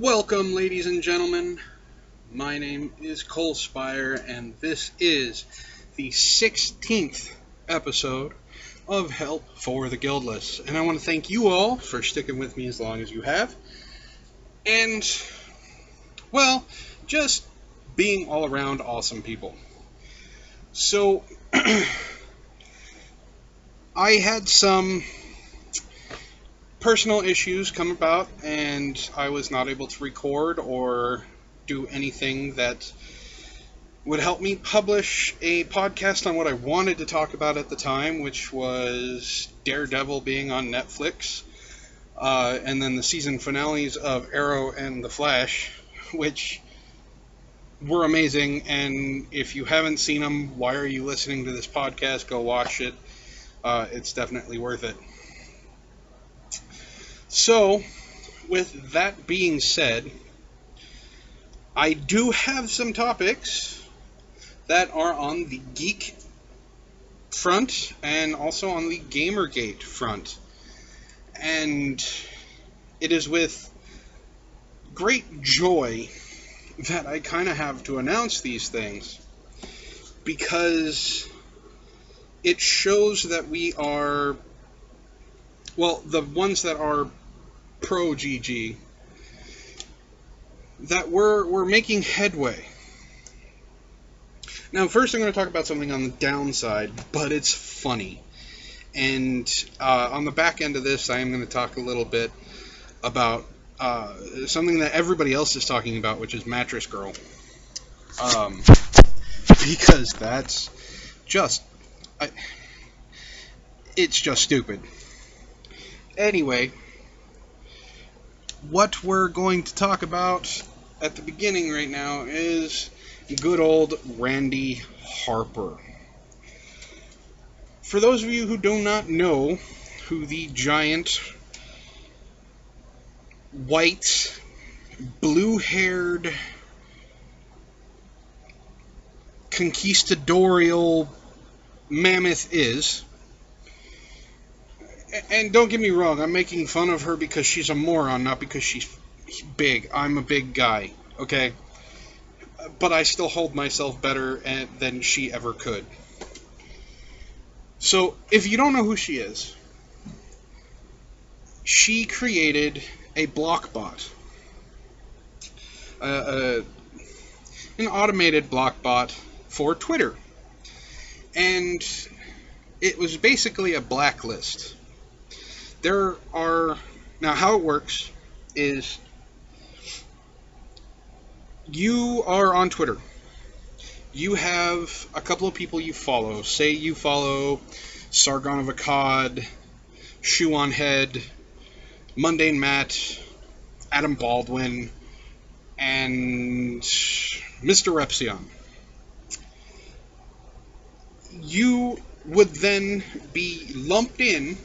Welcome, ladies and gentlemen. My name is Cole Spire, and this is the 16th episode of Help for the Guildless. And I want to thank you all for sticking with me as long as you have. And, well, just being all around awesome people. So, I had some personal issues come about, and I was not able to record or do anything that would help me publish a podcast on what I wanted to talk about at the time, which was Daredevil being on Netflix, and then the season finales of Arrow and The Flash, which were amazing. And if you haven't seen them, why are you listening to this podcast? Go watch it. It's definitely worth it. So, with that being said, I do have some topics that are on the geek front and also on the Gamergate front. And it is with great joy that I kind of have to announce these things, because it shows that we are, well, the ones that are pro GG, that we're making headway. Now, first I'm going to talk about something on the downside, but it's funny. And on the back end of this, I am going to talk a little bit about something that everybody else is talking about, which is Matress Girl. Because that's just, it's just stupid. Anyway, what we're going to talk about at the beginning right now is good old Randi Harper. For those of you who do not know who the giant, white, blue-haired, conquistadorial mammoth is, and don't get me wrong, I'm making fun of her because she's a moron, not because she's big. I'm a big guy, okay? But I still hold myself better than she ever could. So, if you don't know who she is, she created a block bot. An automated block bot for Twitter. And it was basically a blacklist. There are, now how it works is, you are on Twitter. You have a couple of people you follow. Say you follow Sargon of Akkad, Shoe on Head, Mundane Matt, Adam Baldwin, and Mr. Repsion. You would then be lumped in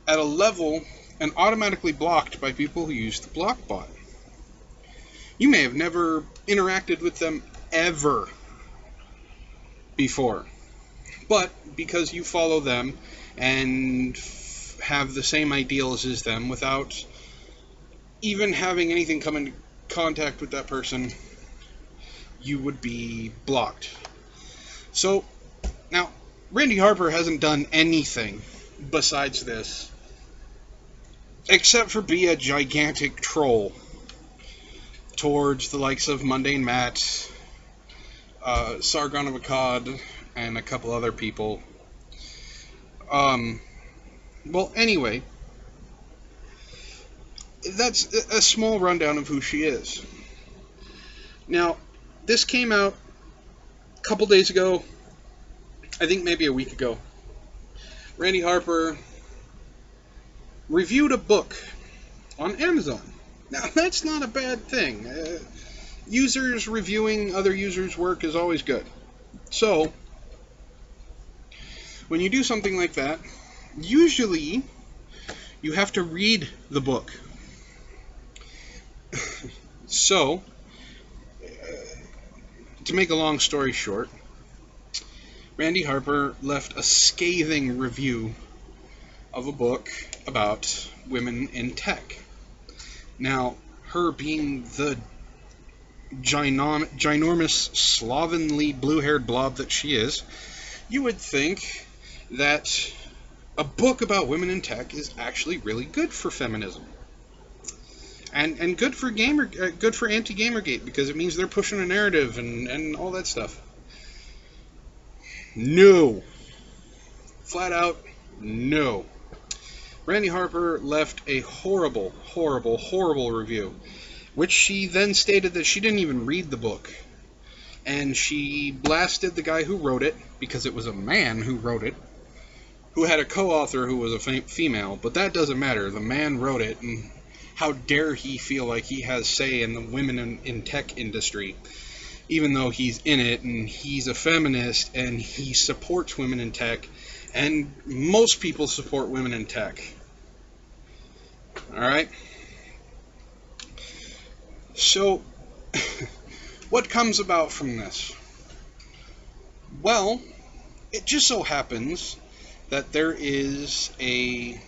at a level and automatically blocked by people who use the block bot. You may have never interacted with them ever before, but because you follow them and have the same ideals as them without even having anything come into contact with that person, you would be blocked. So, now, Randi Harper hasn't done anything besides this, except for be a gigantic troll towards the likes of Mundane Matt, Sargon of Akkad, and a couple other people. Well, anyway, that's a small rundown of who she is. Now, this came out a couple days ago, I think maybe a week ago. Randi Harper reviewed a book on Amazon. Now, that's not a bad thing. Users reviewing other users' work is always good. So, when you do something like that, usually you have to read the book. So, to make a long story short, Randi Harper left a scathing review of a book about women in tech. Now, her being the ginormous, slovenly, blue-haired blob that she is, you would think that a book about women in tech is actually really good for feminism. And good for good for anti-Gamergate, because it means they're pushing a narrative and all that stuff. No. Flat out, no. Randi Harper left a horrible, horrible, horrible review, which she then stated that she didn't even read the book. And she blasted the guy who wrote it, because it was a man who wrote it, who had a co-author who was a female, but that doesn't matter. The man wrote it, and how dare he feel like he has say in the women in tech industry, even though he's in it, and he's a feminist, and he supports women in tech, and most people support women in tech. Alright? So, what comes about from this? Well, it just so happens that there is a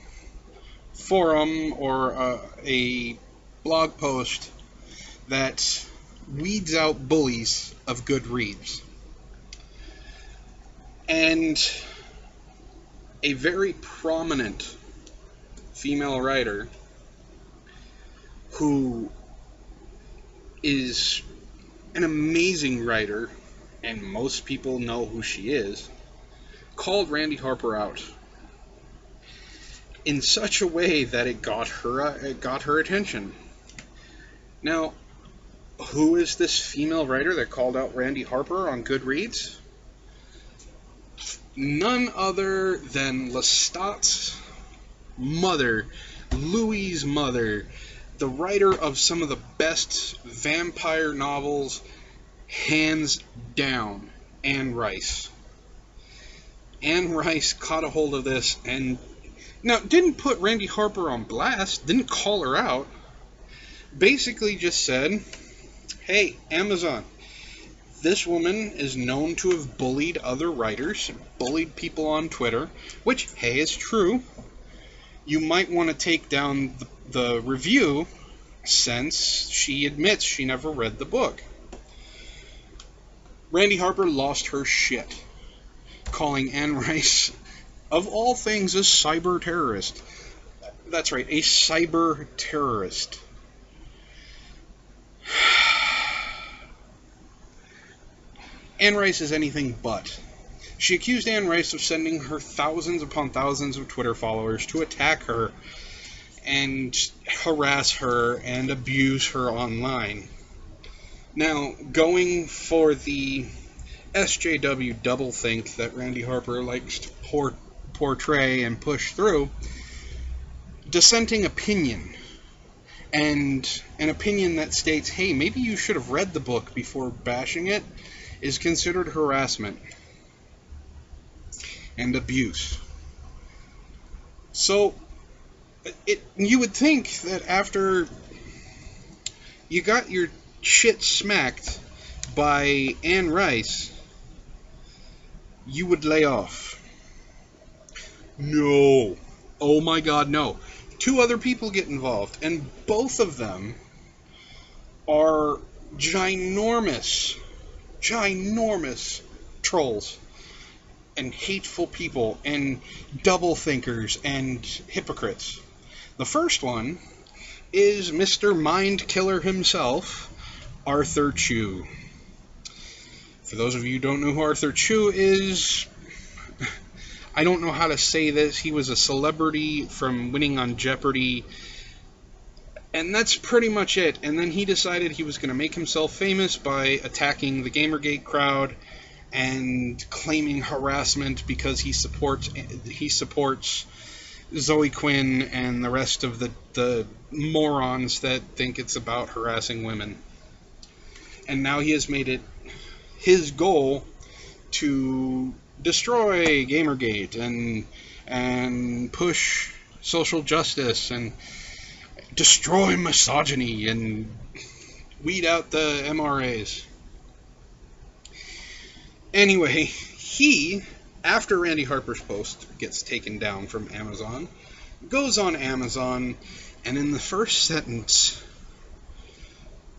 forum or a blog post that weeds out bullies of good reads. And a very prominent female writer who is an amazing writer, and most people know who she is, called Randi Harper out in such a way that it got her attention. Now, who is this female writer that called out Randi Harper on Goodreads? None other than Lestat's mother, Louis's mother, the writer of some of the best vampire novels, hands down, Anne Rice. Anne Rice caught a hold of this and now didn't put Randi Harper on blast, didn't call her out, basically just said, hey, Amazon, this woman is known to have bullied other writers, bullied people on Twitter, which, hey, is true. You might want to take down the review since she admits she never read the book. Randi Harper lost her shit, calling Anne Rice, of all things, a cyber terrorist. That's right, a cyber terrorist. Anne Rice is anything but. She accused Anne Rice of sending her thousands upon thousands of Twitter followers to attack her and harass her and abuse her online. Now, going for the SJW doublethink that Randi Harper likes to portray and push through, dissenting opinion, and an opinion that states, hey, maybe you should have read the book before bashing it, is considered harassment and abuse. So, you would think that after you got your shit smacked by Anne Rice, you would lay off. No. Oh my God, no. 2 other people get involved, and both of them are ginormous trolls and hateful people and double thinkers and hypocrites. The first one is Mr. Mind Killer himself, Arthur Chu. For those of you who don't know who Arthur Chu is, I don't know how to say this. He was a celebrity from winning on Jeopardy, and that's pretty much it. And then he decided he was going to make himself famous by attacking the Gamergate crowd and claiming harassment because he supports Zoe Quinn and the rest of the morons that think it's about harassing women. And now he has made it his goal to destroy Gamergate and push social justice and destroy misogyny and weed out the MRAs. Anyway, he, after Randi Harper's post gets taken down from Amazon, goes on Amazon And in the first sentence,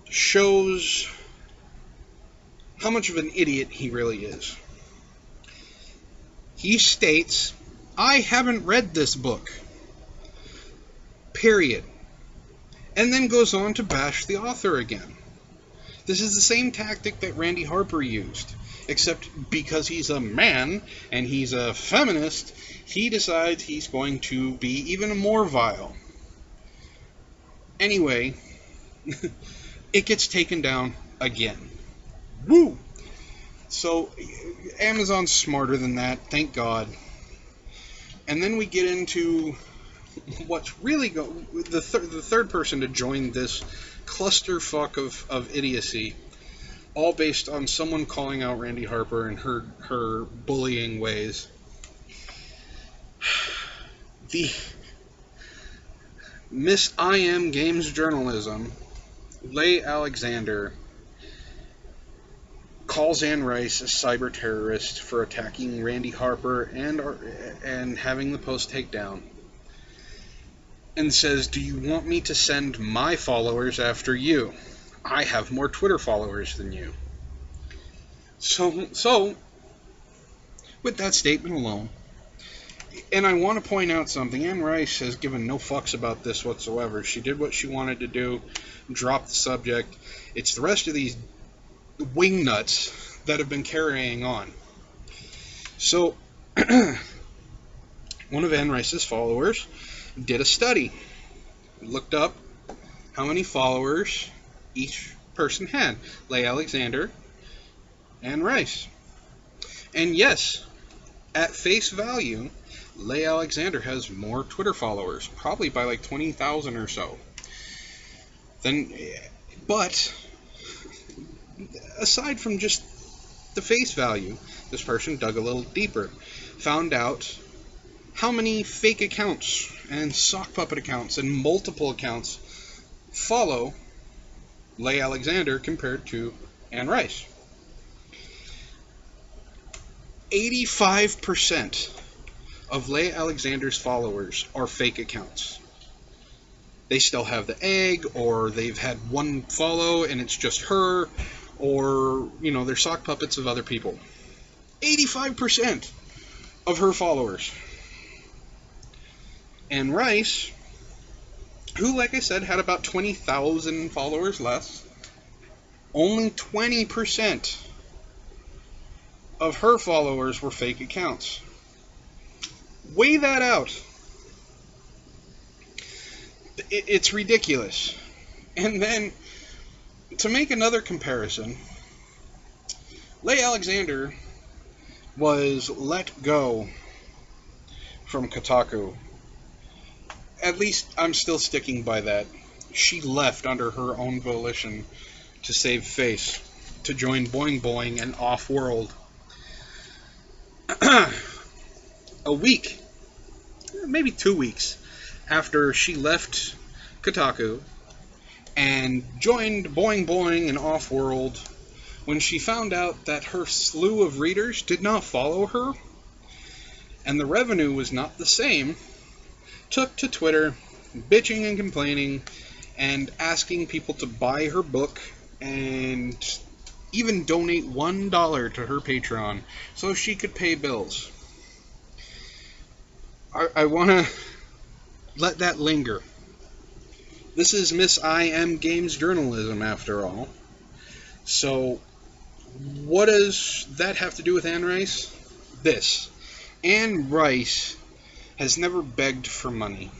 shows how much of an idiot he really is. He states, "I haven't read this book. Period." And then goes on to bash the author again. This is the same tactic that Randi Harper used, except because he's a man and he's a feminist, he decides he's going to be even more vile. Anyway, it gets taken down again. Woo! So, Amazon's smarter than that, thank God. And then we get into what's really the third person to join this clusterfuck of idiocy, all based on someone calling out Randi Harper and her bullying ways. The Miss I Am Games Journalism, Leigh Alexander, calls Anne Rice a cyber terrorist for attacking Randi Harper and having the post taken down, and says, "Do you want me to send my followers after you? I have more Twitter followers than you." So with that statement alone, and I want to point out something, Anne Rice has given no fucks about this whatsoever. She did what she wanted to do, dropped the subject. It's the rest of these wingnuts that have been carrying on. So, one of Anne Rice's followers did a study, looked up how many followers each person had, Leigh Alexander, Anne Rice. And yes, at face value, Leigh Alexander has more Twitter followers, probably by like 20,000 or so. But aside from just the face value, this person dug a little deeper, found out how many fake accounts and sock puppet accounts and multiple accounts follow Leigh Alexander compared to Anne Rice. 85% of Leigh Alexander's followers are fake accounts. They still have the egg, or they've had one follow and it's just her, or, they're sock puppets of other people. 85% of her followers. Anne Rice, who, like I said, had about 20,000 followers less, only 20% of her followers were fake accounts. Weigh that out. It's ridiculous. And then, to make another comparison, Leigh Alexander was let go from Kotaku. At least I'm still sticking by that. She left under her own volition to save face, to join Boing Boing and Off-World. A week, maybe 2 weeks, after she left Kotaku and joined Boing Boing and Off-World, when she found out that her slew of readers did not follow her, and the revenue was not the same, took to Twitter, bitching and complaining, and asking people to buy her book, and even donate $1 to her Patreon, so she could pay bills. I want to let that linger. This is Miss I Am Games Journalism, after all. So, what does that have to do with Anne Rice? This. Anne Rice has never begged for money.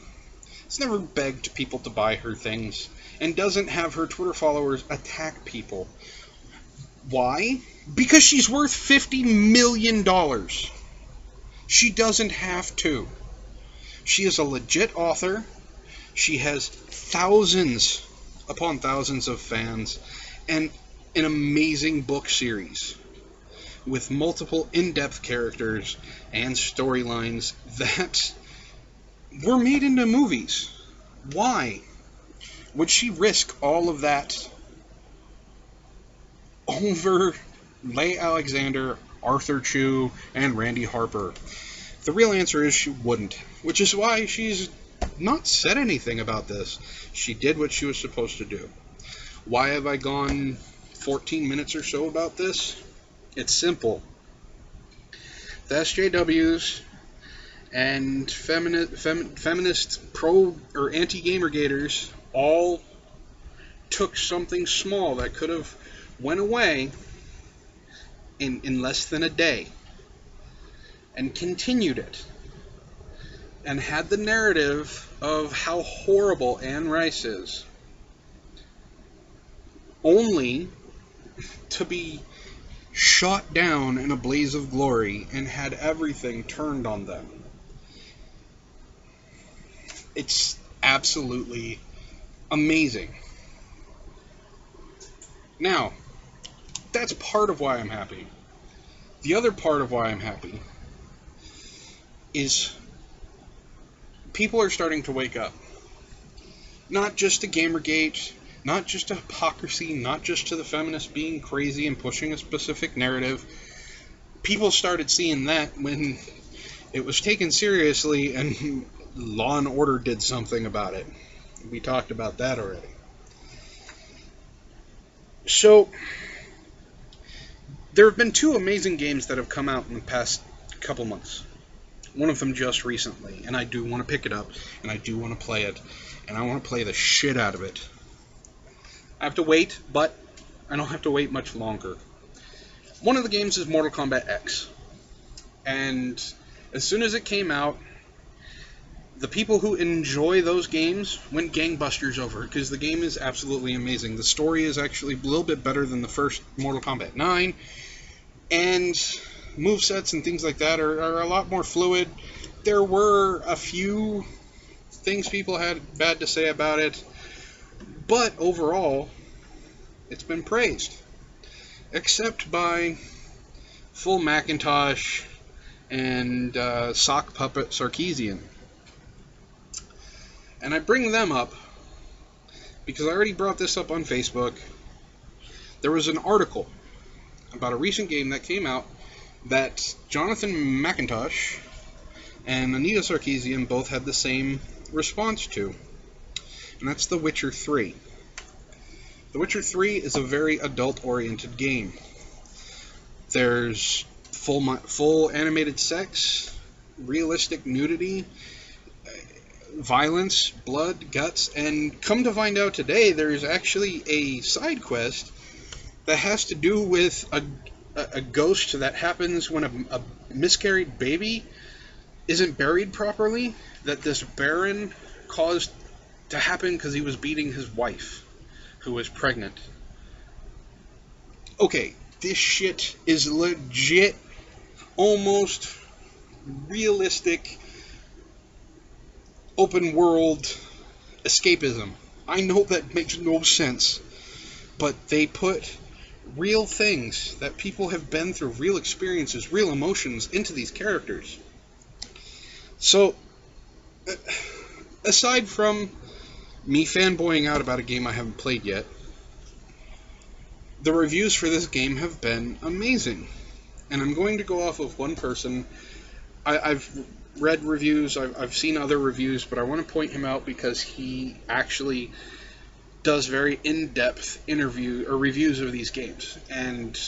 Has never begged people to buy her things. And doesn't have her Twitter followers attack people. Why? Because she's worth $50 million. She doesn't have to. She is a legit author. She has thousands upon thousands of fans. And an amazing book series with multiple in-depth characters and storylines that were made into movies. Why would she risk all of that over Leigh Alexander, Arthur Chu, and Randi Harper? The real answer is she wouldn't, which is why she's not said anything about this. She did what she was supposed to do. Why have I gone 14 minutes or so about this? It's simple. The SJWs and feminist pro or anti-gamergaters all took something small that could have went away in less than a day and continued it and had the narrative of how horrible Anne Rice is, only to be shot down in a blaze of glory and had everything turned on them. It's absolutely amazing. Now, that's part of why I'm happy. The other part of why I'm happy is people are starting to wake up. Not just to Gamergate, not just to hypocrisy, not just to the feminists being crazy and pushing a specific narrative. People started seeing that when it was taken seriously and Law and Order did something about it. We talked about that already. So, there have been two amazing games that have come out in the past couple months. One of them just recently, and I do want to pick it up, and I do want to play it, and I want to play the shit out of it. I have to wait, but I don't have to wait much longer. One of the games is Mortal Kombat X, and as soon as it came out, the people who enjoy those games went gangbusters over it, because the game is absolutely amazing. The story is actually a little bit better than the first Mortal Kombat 9, and movesets and things like that are a lot more fluid. There were a few things people had bad to say about it, but overall, it's been praised. Except by Full Macintosh and Sock Puppet Sarkeesian. And I bring them up because I already brought this up on Facebook. There was an article about a recent game that came out that Jonathan McIntosh and Anita Sarkeesian both had the same response to. And that's The Witcher 3. The Witcher 3 is a very adult-oriented game. There's full animated sex, realistic nudity, violence, blood, guts, and come to find out today, there's actually a side quest that has to do with a ghost that happens when a miscarried baby isn't buried properly, that this Baron caused to happen because he was beating his wife, who was pregnant. Okay, this shit is legit, almost realistic, open world escapism. I know that makes no sense, but they put real things that people have been through, real experiences, real emotions into these characters. So, aside from me fanboying out about a game I haven't played yet, the reviews for this game have been amazing. And I'm going to go off of one person. I've read reviews, I've seen other reviews, but I want to point him out because he actually does very in-depth reviews of these games, and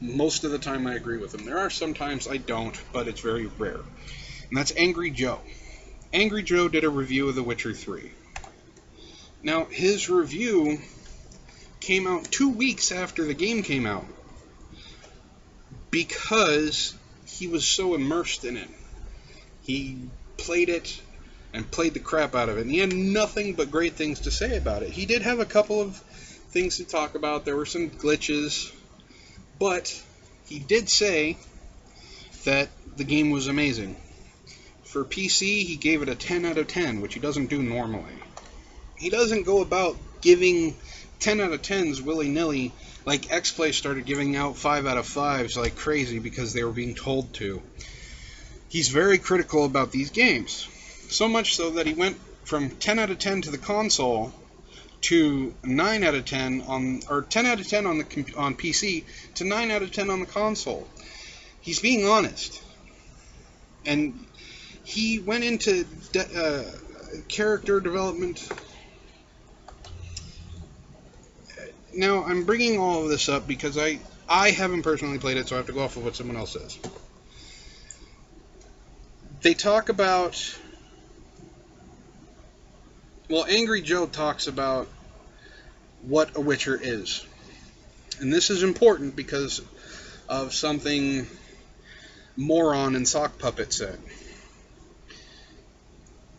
most of the time I agree with him. There are some times I don't, but it's very rare. And that's Angry Joe. Angry Joe did a review of The Witcher 3. Now, his review came out 2 weeks after the game came out, because he was so immersed in it. He played it and played the crap out of it, and he had nothing but great things to say about it. He did have a couple of things to talk about. There were some glitches, but he did say that the game was amazing. For PC, he gave it a 10 out of 10, which he doesn't do normally. He doesn't go about giving 10 out of 10s willy-nilly, like X-Play started giving out 5 out of 5s like crazy because they were being told to. He's very critical about these games. So much so that he went from 10 out of 10 to the console to 9 out of 10 on, or 10 out of 10 on PC to 9 out of 10 on the console. He's being honest. And he went into character development. Now, I'm bringing all of this up because I haven't personally played it, so I have to go off of what someone else says. They talk about... Well, Angry Joe talks about what a Witcher is. And this is important because of something Moron and Sock Puppet said.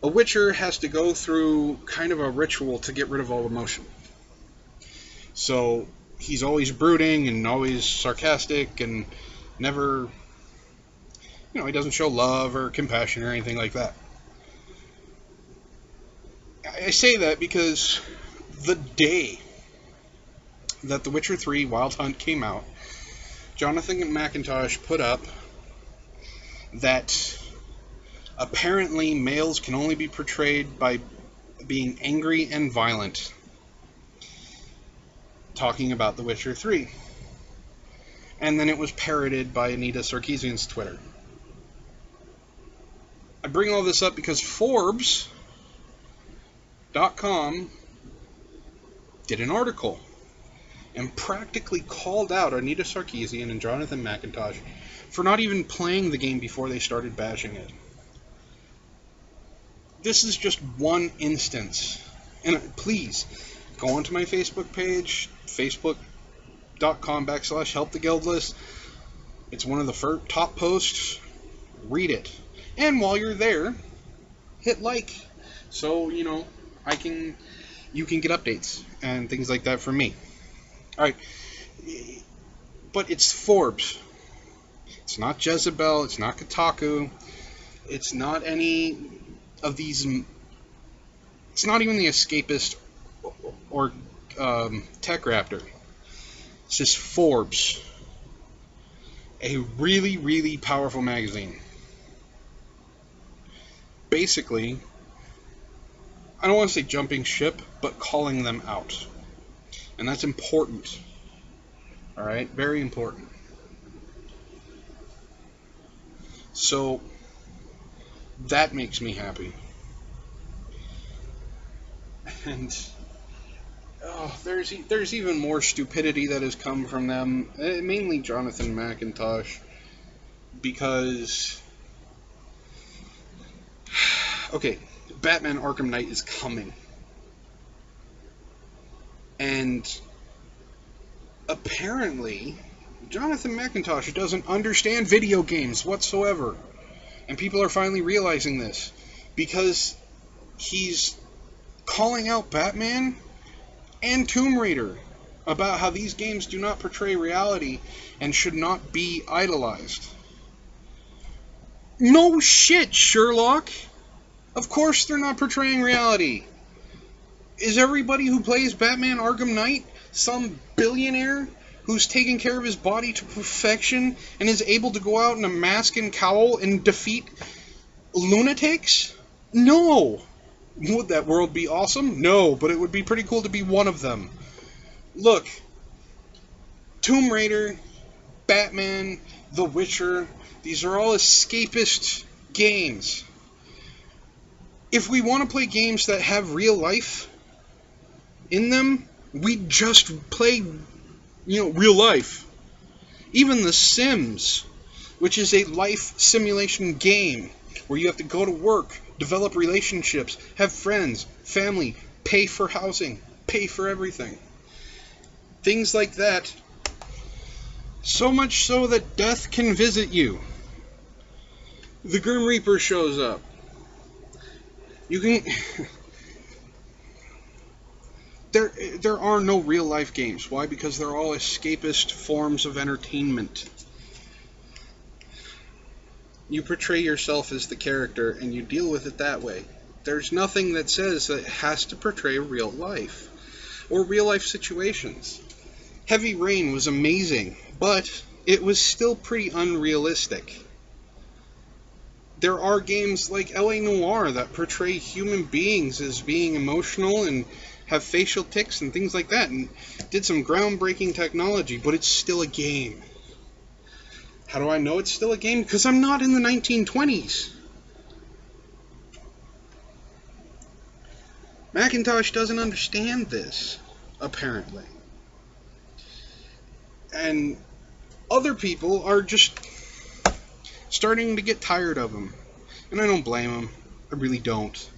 A Witcher has to go through kind of a ritual to get rid of all emotion. So he's always brooding and always sarcastic and never, he doesn't show love or compassion or anything like that. I say that because the day that The Witcher 3 Wild Hunt came out, Jonathan McIntosh put up that apparently males can only be portrayed by being angry and violent, talking about The Witcher 3. And then it was parroted by Anita Sarkeesian's Twitter. I bring all this up because Forbes.com did an article and practically called out Anita Sarkeesian and Jonathan McIntosh for not even playing the game before they started bashing it. This is just one instance. And please, go onto my Facebook page, facebook.com/helptheguildless. It's one of the top posts. Read it. And while you're there, hit like. So, you can get updates and things like that from me. Alright. But it's Forbes. It's not Jezebel. It's not Kotaku. It's not any of these... It's not even the Escapist or Tech Raptor. It's just Forbes. A really, really powerful magazine. Basically, I don't want to say jumping ship, but calling them out. And that's important. Alright? Very important. So, that makes me happy. And there's even more stupidity that has come from them, mainly Jonathan McIntosh, because okay, Batman Arkham Knight is coming, and apparently Jonathan McIntosh doesn't understand video games whatsoever, and people are finally realizing this because he's calling out Batman and Tomb Raider about how these games do not portray reality and should not be idolized. No shit, Sherlock! Of course they're not portraying reality. Is everybody who plays Batman Arkham Knight some billionaire who's taking care of his body to perfection and is able to go out in a mask and cowl and defeat lunatics? No! Would that world be awesome? No, but it would be pretty cool to be one of them. Look, Tomb Raider, Batman, The Witcher, these are all escapist games. If we want to play games that have real life in them, we just play, real life. Even The Sims, which is a life simulation game where you have to go to work, develop relationships, have friends, family, pay for housing, pay for everything. Things like that. So much so that death can visit you. The Grim Reaper shows up. You can... There are no real life games. Why? Because they're all escapist forms of entertainment. You portray yourself as the character and you deal with it that way. There's nothing that says that it has to portray real life or real life situations. Heavy Rain was amazing, but it was still pretty unrealistic. There are games like L.A. Noire that portray human beings as being emotional and have facial tics and things like that, and did some groundbreaking technology, but it's still a game. How do I know it's still a game? Because I'm not in the 1920s. Macintosh doesn't understand this, apparently. And other people are just starting to get tired of him. And I don't blame him. I really don't.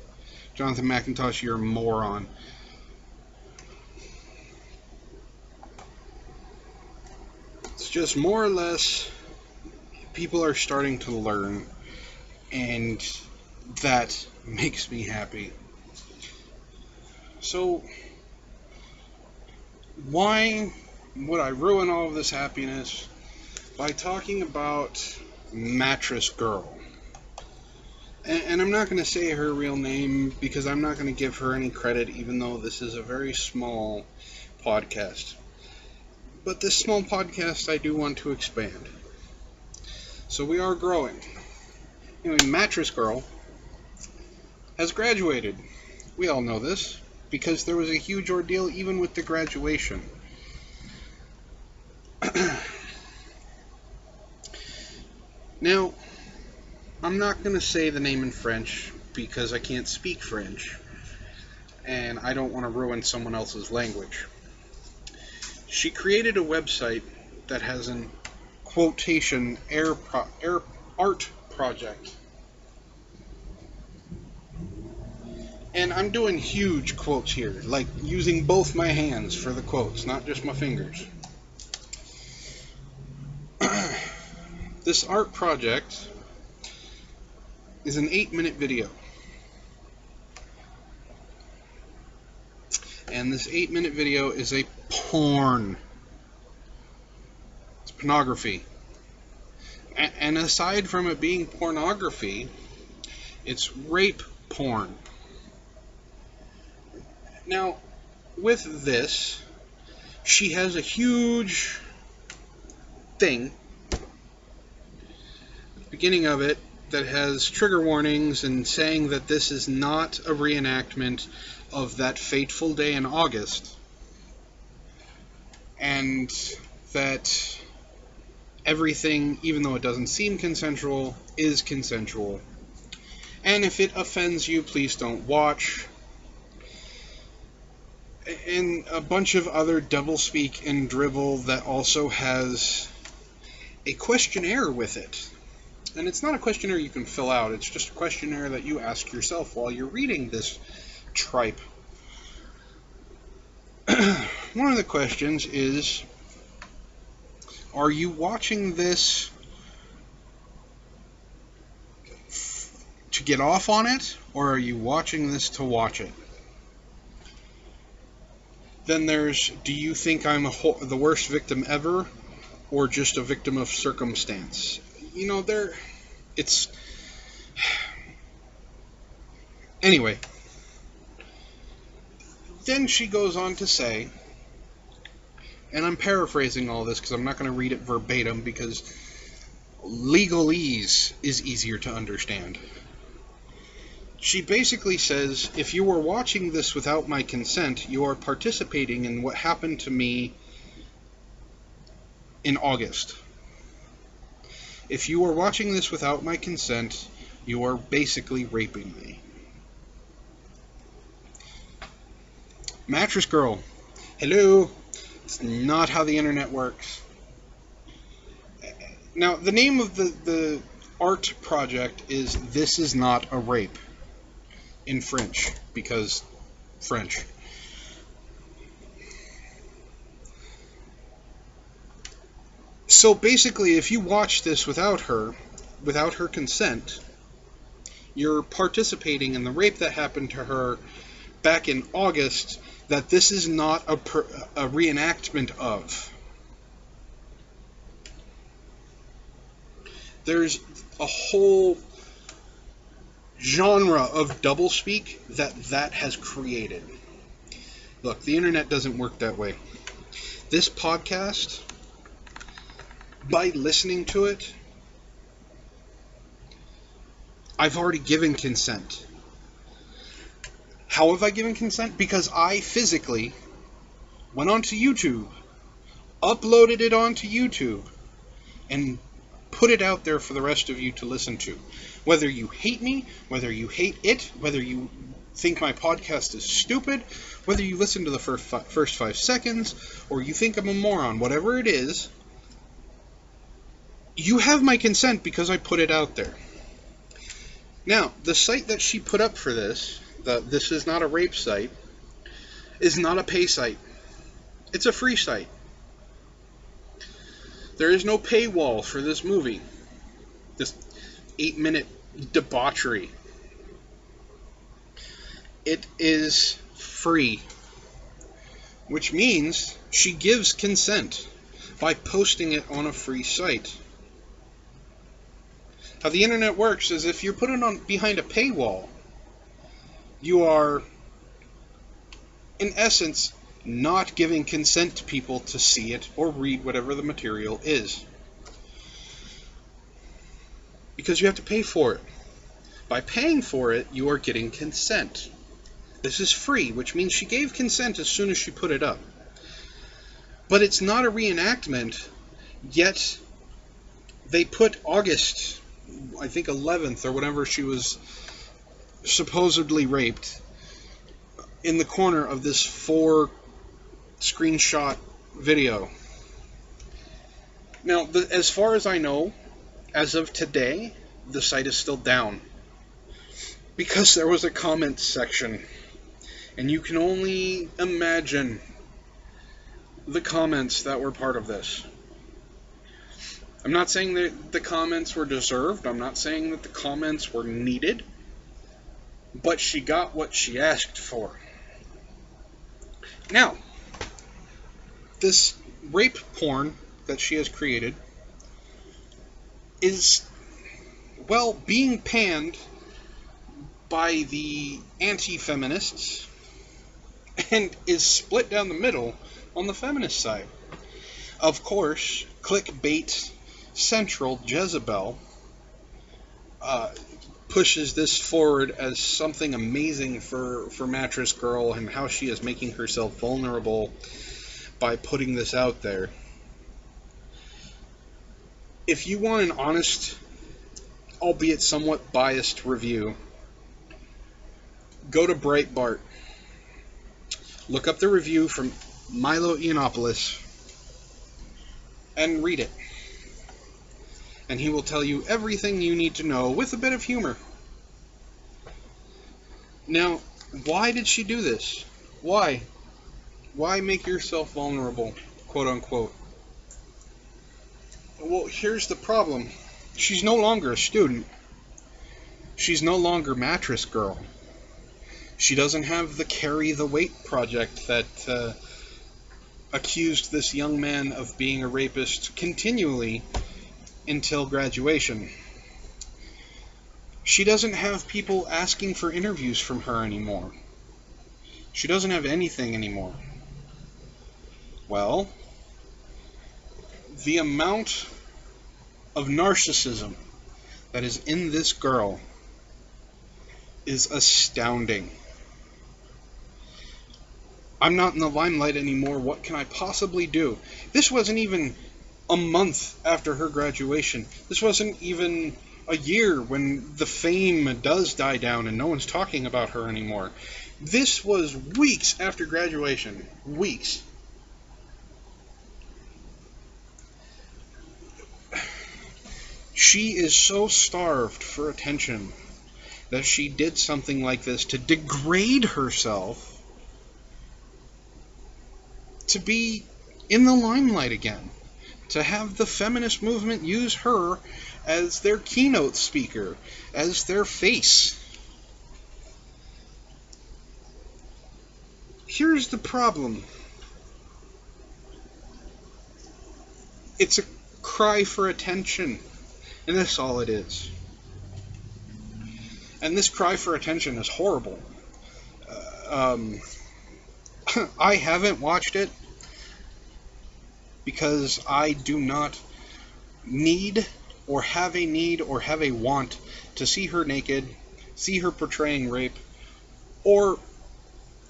Jonathan McIntosh, you're a moron. It's just more or less people are starting to learn, and that makes me happy. So, why would I ruin all of this happiness by talking about Matress Girl? And I'm not going to say her real name because I'm not going to give her any credit, even though this is a very small podcast. But this small podcast I do want to expand. So we are growing. Anyway, Matress Girl has graduated. We all know this because there was a huge ordeal even with the graduation. Now, I'm not going to say the name in French because I can't speak French, and I don't want to ruin someone else's language. She created a website that has an quotation art project. And I'm doing huge quotes here, like using both my hands for the quotes, not just my fingers. This art project is an 8-minute video. And this 8-minute video is a porn. It's pornography. And aside from it being pornography, it's rape porn. Now, with this, she has a huge thing at the beginning of it that has trigger warnings and saying that this is not a reenactment of that fateful day in August, and that everything, even though it doesn't seem consensual, is consensual. And if it offends you, please don't watch. And a bunch of other doublespeak and dribble that also has a questionnaire with it. And it's not a questionnaire you can fill out, it's just a questionnaire that you ask yourself while you're reading this tripe. One of the questions is, are you watching this to get off on it, or are you watching this to watch it? Then there's, do you think I'm the worst victim ever, or just a victim of circumstance? You know, it's... Anyway. Then she goes on to say, and I'm paraphrasing all this because I'm not going to read it verbatim because legalese is easier to understand. She basically says, if you were watching this without my consent, you are participating in what happened to me in August. If you are watching this without my consent, you are basically raping me. Matress Girl. Hello. It's not how the internet works. Now, the name of the art project is This Is Not a Rape. In French, because French. So basically, if you watch this without her consent, you're participating in the rape that happened to her back in August that this is not a reenactment of. There's a whole genre of doublespeak that has created. Look, the internet doesn't work that way. This podcast, by listening to it, I've already given consent. How have I given consent? Because I physically went onto YouTube, uploaded it onto YouTube, and put it out there for the rest of you to listen to. Whether you hate me, whether you hate it, whether you think my podcast is stupid, whether you listen to the first 5 seconds, or you think I'm a moron, whatever it is, you have my consent because I put it out there. Now, the site that she put up for this, This Is Not a Rape site, is not a pay site. It's a free site. There is no paywall for this movie. This 8-minute debauchery. It is free, which means she gives consent by posting it on a free site. How the internet works is if you're putting it on behind a paywall, you are, in essence, not giving consent to people to see it or read whatever the material is. Because you have to pay for it. By paying for it, you are getting consent. This is free, which means she gave consent as soon as she put it up. But it's not a reenactment, yet they put August, I think 11th or whenever she was supposedly raped, in the corner of this 4 screenshot video. Now, as far as I know, as of today, the site is still down. Because there was a comment section. And you can only imagine the comments that were part of this. I'm not saying that the comments were deserved. I'm not saying that the comments were needed. But she got what she asked for. Now, this rape porn that she has created is, well, being panned by the anti-feminists and is split down the middle on the feminist side. Of course, clickbait central Jezebel pushes this forward as something amazing for Matress Girl and how she is making herself vulnerable by putting this out there. If you want an honest, albeit somewhat biased review, go to Breitbart. Look up the review from Milo Yiannopoulos and read it. And he will tell you everything you need to know with a bit of humor. Now, why did she do this? Why? Why make yourself vulnerable, quote unquote? Well, here's the problem. She's no longer a student. She's no longer Matress Girl. She doesn't have the Carry the Weight project that accused this young man of being a rapist continually until graduation. She doesn't have people asking for interviews from her anymore. She doesn't have anything anymore. Well, the amount of narcissism that is in this girl is astounding. I'm not in the limelight anymore. What can I possibly do? This wasn't even a month after her graduation. This wasn't even a year when the fame does die down and no one's talking about her anymore. This was weeks after graduation. Weeks. She is so starved for attention that she did something like this to degrade herself to be in the limelight again, to have the feminist movement use her as their keynote speaker, as their face. Here's the problem. It's a cry for attention, and that's all it is. And this cry for attention is horrible. I haven't watched it because I do not need or have a want to see her naked, see her portraying rape, or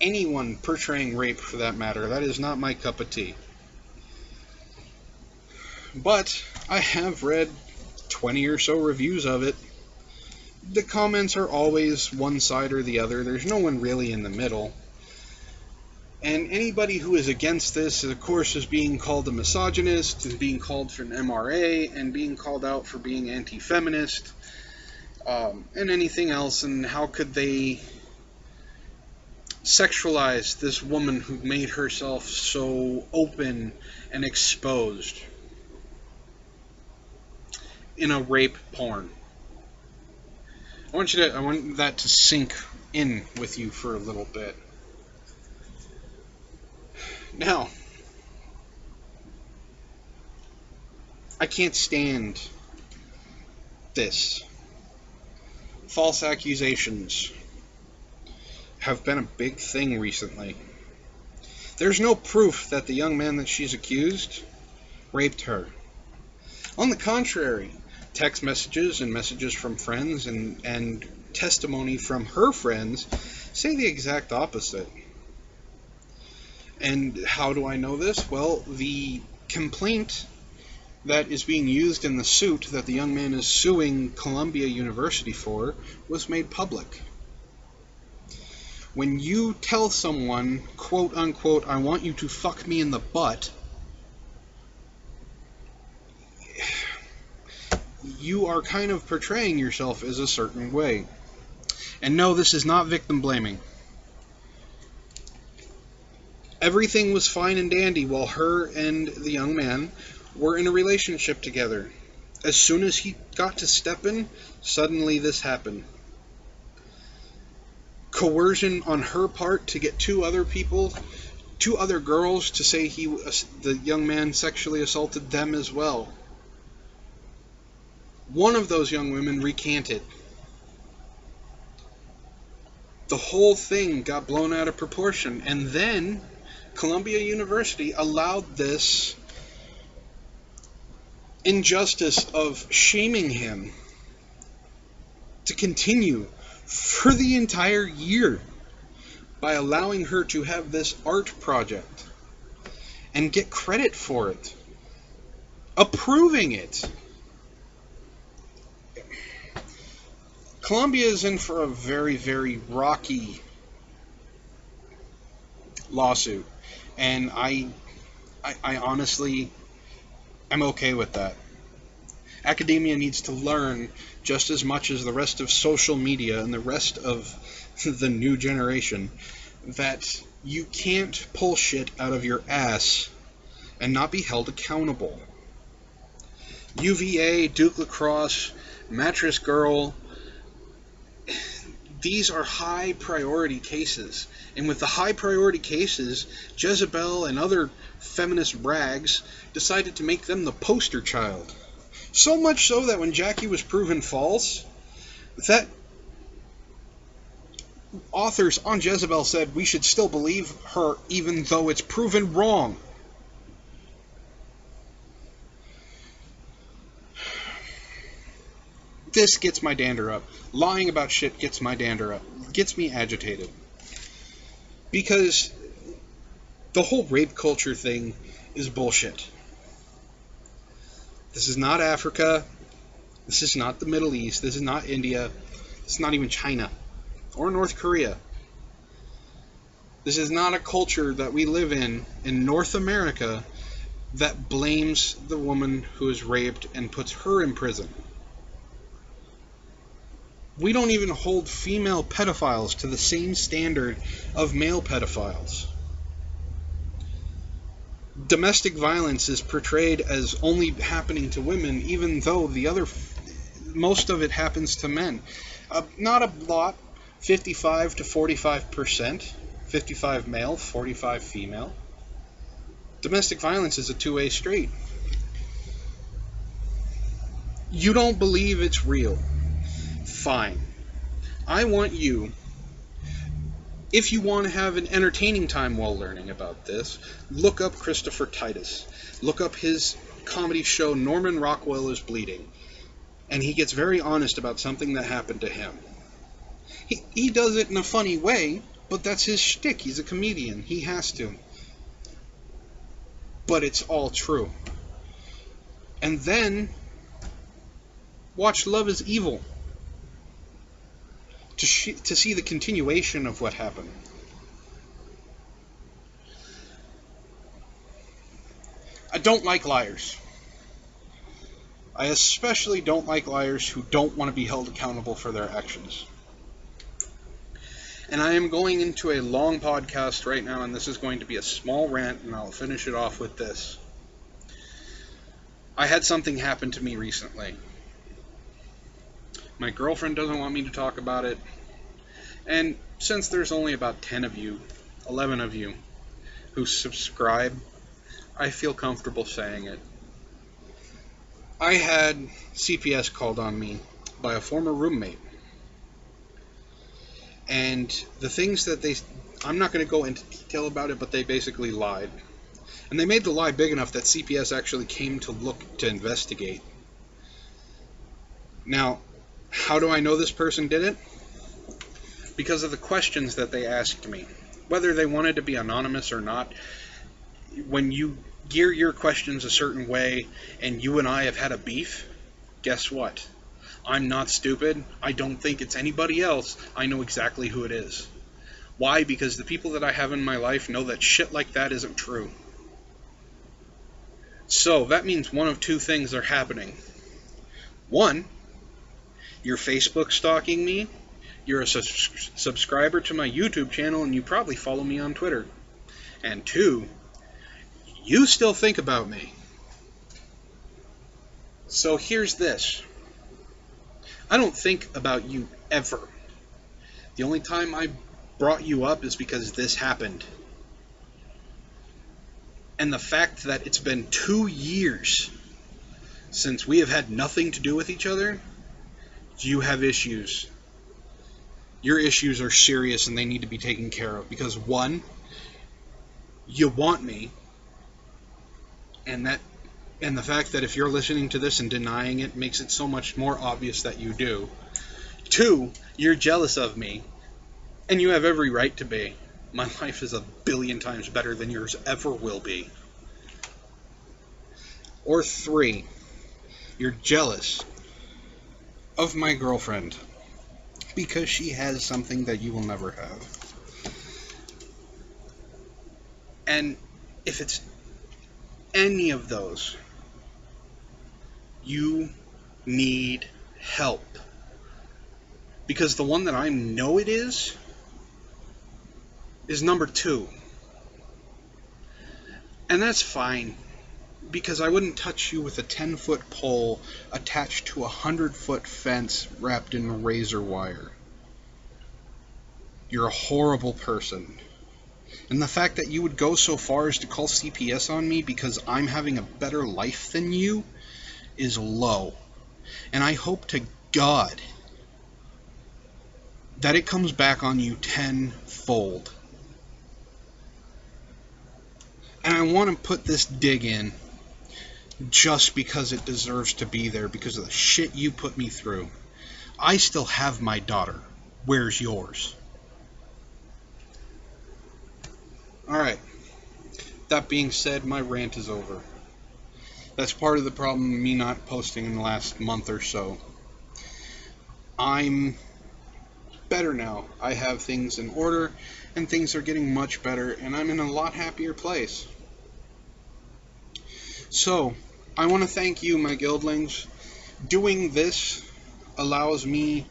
anyone portraying rape for that matter. That is not my cup of tea. But I have read 20 or so reviews of it, the comments are always one side or the other. There's no one really in the middle. And anybody who is against this, of course, is being called a misogynist, and being called for an MRA, and being called out for being anti-feminist, and anything else. And how could they sexualize this woman who made herself so open and exposed in a rape porn? I want that to sink in with you for a little bit. Now, I can't stand this. False accusations have been a big thing recently. There's no proof that the young man that she's accused raped her. On the contrary, text messages and messages from friends and testimony from her friends say the exact opposite. And how do I know this? Well, the complaint that is being used in the suit that the young man is suing Columbia University for was made public. When you tell someone, quote unquote, I want you to fuck me in the butt, you are kind of portraying yourself as a certain way. And no, this is not victim blaming. Everything was fine and dandy while her and the young man were in a relationship together. As soon as he got to stepping, suddenly this happened. Coercion on her part to get two other girls to say the young man sexually assaulted them as well. One of those young women recanted. The whole thing got blown out of proportion, and then Columbia University allowed this injustice of shaming him to continue for the entire year by allowing her to have this art project and get credit for it, approving it. Columbia is in for a very, very rocky lawsuit, and I honestly am okay with that. Academia needs to learn just as much as the rest of social media and the rest of the new generation that you can't pull shit out of your ass and not be held accountable. UVA, Duke Lacrosse, Matress Girl, these are high priority cases. And with the high priority cases, Jezebel and other feminist rags decided to make them the poster child. So much so that when Jackie was proven false, that authors on Jezebel said we should still believe her even though it's proven wrong. This gets my dander up. Lying about shit gets my dander up. Gets me agitated. Because the whole rape culture thing is bullshit. This is not Africa. This is not the Middle East. This is not India. This is not even China or North Korea. This is not a culture that we live in North America that blames the woman who is raped and puts her in prison. We don't even hold female pedophiles to the same standard of male pedophiles. Domestic violence is portrayed as only happening to women, even though most of it happens to men. Not a lot, 55 to 45%, 55 male, 45 female. Domestic violence is a two-way street. You don't believe it's real. Fine. I want you, if you want to have an entertaining time while learning about this, look up Christopher Titus. Look up his comedy show, Norman Rockwell is Bleeding. And he gets very honest about something that happened to him. He does it in a funny way, but that's his shtick. He's a comedian. He has to. But it's all true. And then, watch Love is Evil. to see the continuation of what happened. I don't like liars. I especially don't like liars who don't want to be held accountable for their actions. And I am going into a long podcast right now, and this is going to be a small rant, and I'll finish it off with this. I had something happen to me recently. My girlfriend doesn't want me to talk about it, and since there's only about 10 of you, 11 of you, who subscribe, I feel comfortable saying it. I had CPS called on me by a former roommate. And the things that I'm not going to go into detail about it, but they basically lied. And they made the lie big enough that CPS actually came to investigate. Now, how do I know this person did it? Because of the questions that they asked me. Whether they wanted to be anonymous or not, when you gear your questions a certain way and you and I have had a beef, guess what? I'm not stupid. I don't think it's anybody else. I know exactly who it is. Why? Because the people that I have in my life know that shit like that isn't true. So that means one of two things are happening. One, you're Facebook stalking me, you're a subscriber to my YouTube channel, and you probably follow me on Twitter. And two, you still think about me. So here's this. I don't think about you ever. The only time I brought you up is because this happened. And the fact that it's been 2 years since we have had nothing to do with each other, you have issues. Your issues are serious and they need to be taken care of. Because one, you want me, and the fact that if you're listening to this and denying it makes it so much more obvious that you do. Two, you're jealous of me, and you have every right to be. My life is 1,000,000,000 times better than yours ever will be. Or three, you're jealous of my girlfriend because she has something that you will never have. And if it's any of those, you need help. Because the one that I know it is number 2. And that's fine, because I wouldn't touch you with a 10-foot pole attached to a 100-foot fence wrapped in razor wire. You're a horrible person. And the fact that you would go so far as to call CPS on me because I'm having a better life than you is low. And I hope to God that it comes back on you tenfold. And I want to put this dig in just because it deserves to be there, because of the shit you put me through. I still have my daughter. Where's yours? Alright. That being said, my rant is over. That's part of the problem of me not posting in the last month or so. I'm better now. I have things in order, and things are getting much better, and I'm in a lot happier place. So, I want to thank you, my guildlings. Doing this allows me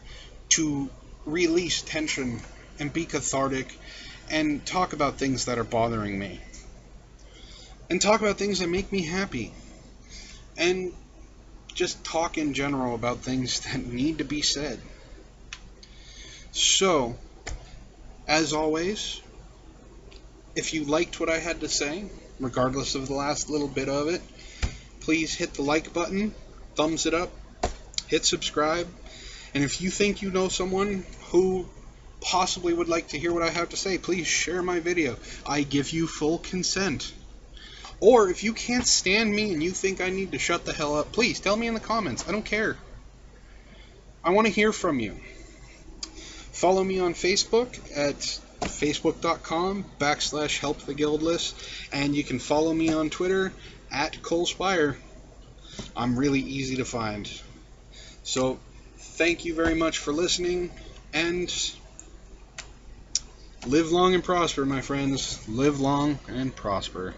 to release tension and be cathartic and talk about things that are bothering me. And talk about things that make me happy. And just talk in general about things that need to be said. So, as always, if you liked what I had to say, regardless of the last little bit of it, please hit the like button, thumbs it up, hit subscribe, and if you think you know someone who possibly would like to hear what I have to say, please share my video. I give you full consent. Or if you can't stand me and you think I need to shut the hell up, please tell me in the comments. I don't care. I want to hear from you. Follow me on Facebook at facebook.com/helptheguildless, and you can follow me on Twitter at ColeSpire. I'm really easy to find. So, thank you very much for listening. And live long and prosper, my friends. Live long and prosper.